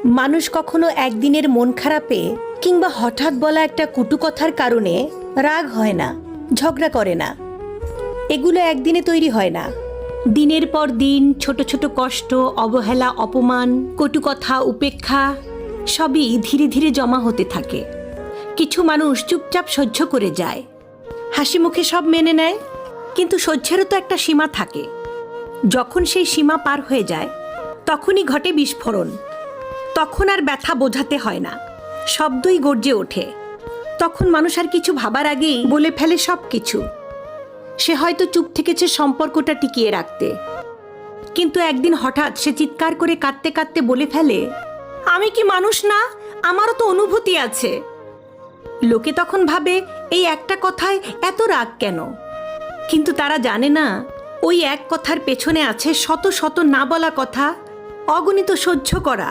মানুষ কখনো একদিনের মন খারাপে কিংবা হঠাৎ বলা একটা কটু কথার কারণে রাগ হয় না, ঝগড়া করে না। এগুলো একদিনে তৈরি হয় না। দিনের পর দিন ছোট ছোট কষ্ট, অবহেলা, অপমান, কটু কথা, উপেক্ষা সবই ধীরে ধীরে জমা হতে থাকে। কিছু মানুষ চুপচাপ সহ্য করে যায়, হাসি মুখে সব মেনে নেয়, কিন্তু সহ্যেরও তো একটা সীমা থাকে। যখন সেই সীমা পার হয়ে যায় তখনই ঘটে বিস্ফোরণ। তখন আর ব্যথা বোঝাতে হয় না, শব্দই গর্জে ওঠে। তখন মানুষ আর কিছু ভাবার আগেই বলে ফেলে সব কিছু। সে হয়তো চুপ থেকেছে সম্পর্কটা টিকিয়ে রাখতে, কিন্তু একদিন হঠাৎ সে চিৎকার করে কাঁদতে কাঁদতে বলে ফেলে, আমি কি মানুষ না? আমারও তো অনুভূতি আছে। লোকে তখন ভাবে এই একটা কথায় এত রাগ কেন? কিন্তু তারা জানে না, ওই এক কথার পেছনে আছে শত শত না বলা কথা, অগণিত সহ্য করা।